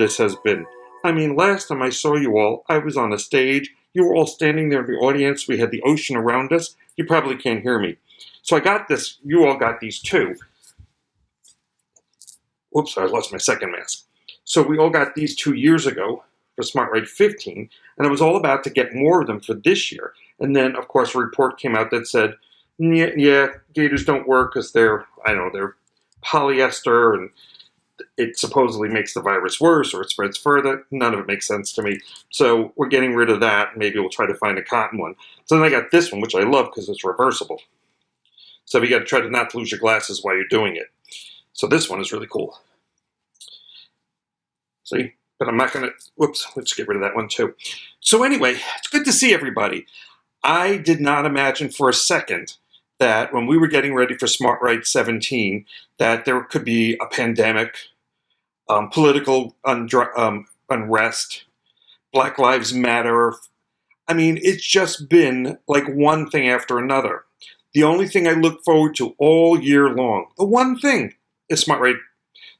this has been. I mean, last time I saw you all, I was on a stage. You were all standing there in the audience. We had the ocean around us. You probably can't hear me. So I got this. You all got these too. Whoops, I lost my second mask. So we all got these 2 years ago for Smart Ride 15, and I was all about to get more of them for this year. And then, of course, a report came out that said, yeah, gaiters don't work because they're polyester, and it supposedly makes the virus worse or it spreads further. None of it makes sense to me. So we're getting rid of that. Maybe we'll try to find a cotton one. So then I got this one, which I love because it's reversible. So you got to try to not lose your glasses while you're doing it. So this one is really cool. See? But I'm not going to, whoops, let's get rid of that one too. So anyway, it's good to see everybody. I did not imagine for a second that when we were getting ready for Smart Ride 17, that there could be a pandemic, political unrest, Black Lives Matter. I mean, it's just been like one thing after another. The only thing I look forward to all year long, the one thing, is Smart Ride.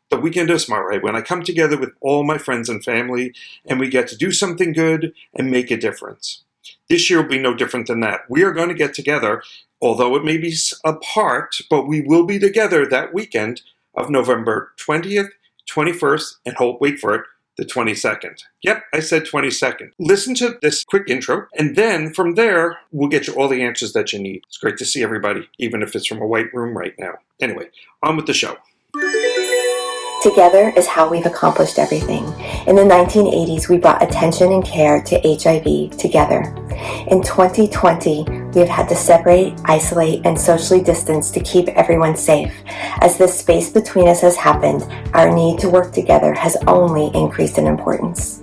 The weekend of Smart Ride, when I come together with all my friends and family and we get to do something good and make a difference. This year will be no different than that. We are going to get together, although it may be apart, but we will be together that weekend of November 20th, 21st, and wait for it, the 22nd. Yep, I said 22nd. Listen to this quick intro, and then from there, we'll get you all the answers that you need. It's great to see everybody, even if it's from a white room right now. Anyway, on with the show. Together is how we've accomplished everything. In the 1980s, we brought attention and care to HIV together. In 2020, we have had to separate, isolate, and socially distance to keep everyone safe. As this space between us has happened, our need to work together has only increased in importance.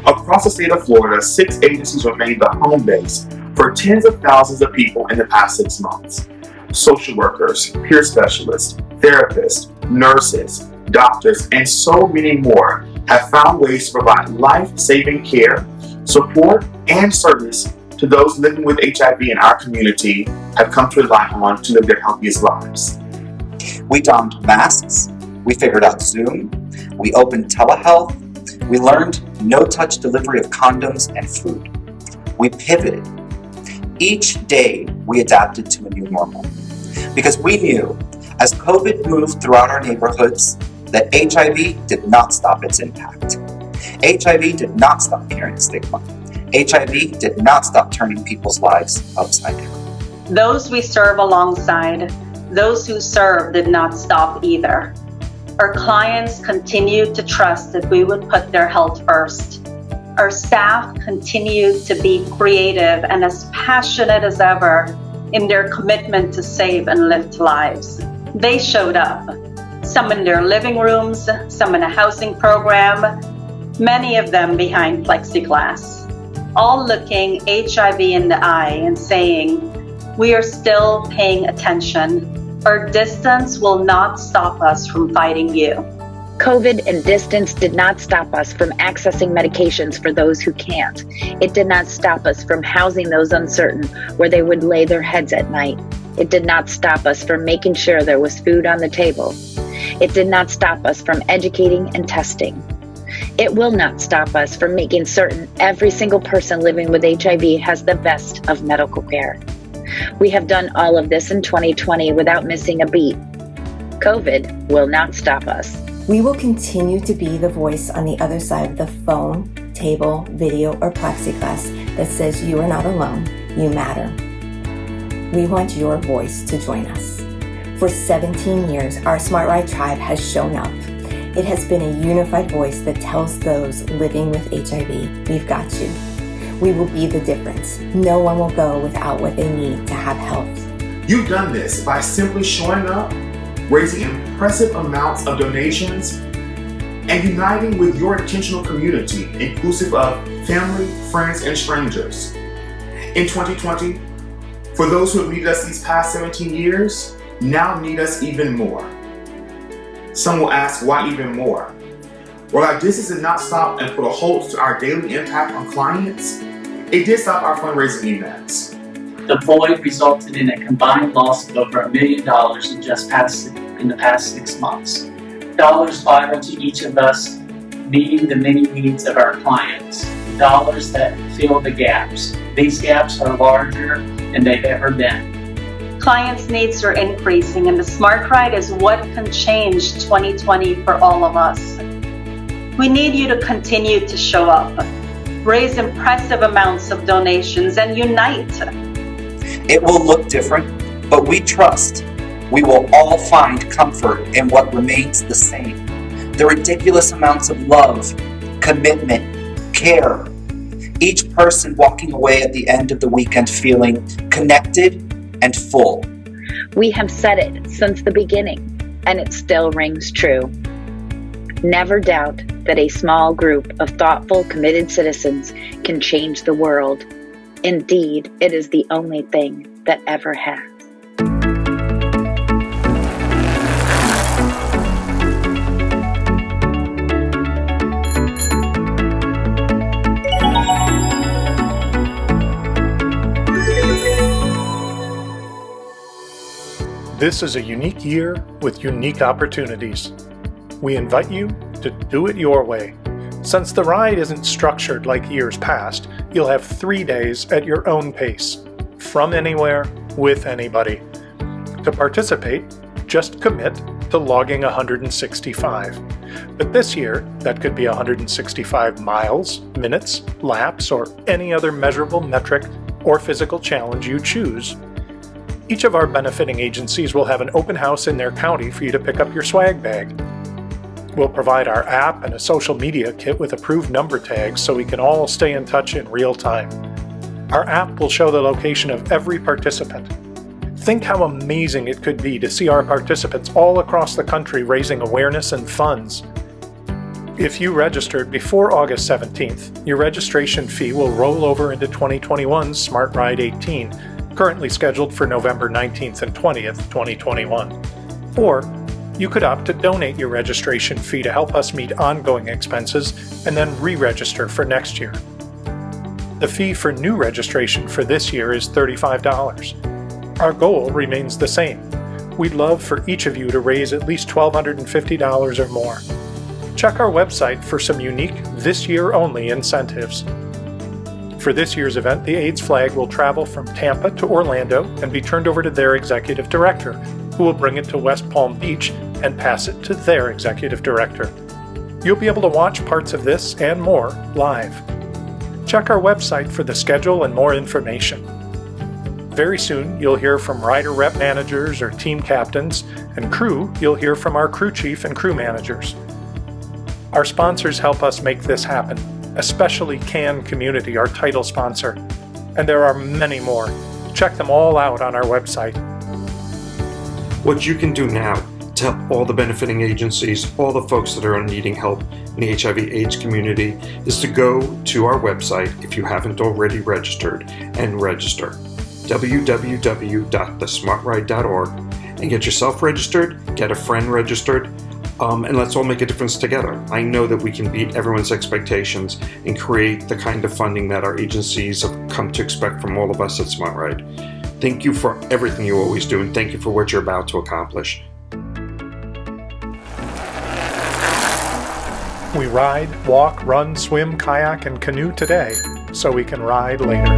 Across the state of Florida, 6 agencies remain the home base for tens of thousands of people in the past 6 months. Social workers, peer specialists, therapists, nurses, doctors, and so many more have found ways to provide life-saving care, support, and service to those living with HIV in our community have come to rely on to live their healthiest lives. We donned masks, we figured out Zoom, we opened telehealth, we learned no-touch delivery of condoms and food. We pivoted. Each day we adapted to a new normal because we knew as COVID moved throughout our neighborhoods that HIV did not stop its impact. HIV did not stop carrying stigma. HIV did not stop turning people's lives upside down. Those we serve alongside, those who serve did not stop either. Our clients continued to trust that we would put their health first. Our staff continued to be creative and as passionate as ever in their commitment to save and lift lives. They showed up. Some in their living rooms, some in a housing program, many of them behind plexiglass, all looking HIV in the eye and saying, "We are still paying attention. Our distance will not stop us from fighting you." COVID and distance did not stop us from accessing medications for those who can't. It did not stop us from housing those uncertain where they would lay their heads at night. It did not stop us from making sure there was food on the table. It did not stop us from educating and testing. It will not stop us from making certain every single person living with HIV has the best of medical care. We have done all of this in 2020 without missing a beat. COVID will not stop us. We will continue to be the voice on the other side of the phone, table, video, or plexiglass that says you are not alone, you matter. We want your voice to join us. For 17 years, our Smart Ride tribe has shown up. It has been a unified voice that tells those living with HIV, we've got you. We will be the difference. No one will go without what they need to have health. You've done this by simply showing up, raising impressive amounts of donations, and uniting with your intentional community, inclusive of family, friends, and strangers. In 2020, for those who have needed us these past 17 years, now need us even more. Some will ask, why even more? While our distance did not stop and put a halt to our daily impact on clients, it did stop our fundraising events. The void resulted in a combined loss of over $1 million in the past 6 months. Dollars vital to each of us, meeting the many needs of our clients, dollars that fill the gaps. These gaps are larger than they've ever been. Clients' needs are increasing, and the Smart Ride is what can change 2020 for all of us. We need you to continue to show up, raise impressive amounts of donations, and unite. It will look different, but we trust we will all find comfort in what remains the same. The ridiculous amounts of love, commitment, care. Each person walking away at the end of the weekend feeling connected and full. We have said it since the beginning, and it still rings true. Never doubt that a small group of thoughtful, committed citizens can change the world. Indeed, it is the only thing that ever has. This is a unique year with unique opportunities. We invite you to do it your way. Since the ride isn't structured like years past, you'll have 3 days at your own pace, from anywhere, with anybody. To participate, just commit to logging 165. But this year, that could be 165 miles, minutes, laps, or any other measurable metric or physical challenge you choose. Each of our benefiting agencies will have an open house in their county for you to pick up your swag bag. We'll provide our app and a social media kit with approved number tags so we can all stay in touch in real time. Our app will show the location of every participant. Think how amazing it could be to see our participants all across the country raising awareness and funds. If you registered before August 17th, your registration fee will roll over into 2021's Smart Ride 18, currently scheduled for November 19th and 20th, 2021. Or you could opt to donate your registration fee to help us meet ongoing expenses and then re-register for next year. The fee for new registration for this year is $35. Our goal remains the same. We'd love for each of you to raise at least $1,250 or more. Check our website for some unique this year only incentives. For this year's event, the AIDS flag will travel from Tampa to Orlando and be turned over to their executive director, who will bring it to West Palm Beach and pass it to their executive director. You'll be able to watch parts of this and more live. Check our website for the schedule and more information. Very soon, you'll hear from rider rep managers or team captains, and crew, you'll hear from our crew chief and crew managers. Our sponsors help us make this happen, especially Can Community, our title sponsor. And there are many more. Check them all out on our website. What you can do now to help all the benefiting agencies, all the folks that are needing help in the HIV/AIDS community, is to go to our website, if you haven't already registered, and register. www.thesmartride.org, and get yourself registered, get a friend registered, and let's all make a difference together. I know that we can beat everyone's expectations and create the kind of funding that our agencies have come to expect from all of us at Smart Ride. Thank you for everything you always do, and thank you for what you're about to accomplish. We ride, walk, run, swim, kayak, and canoe today, so we can ride later.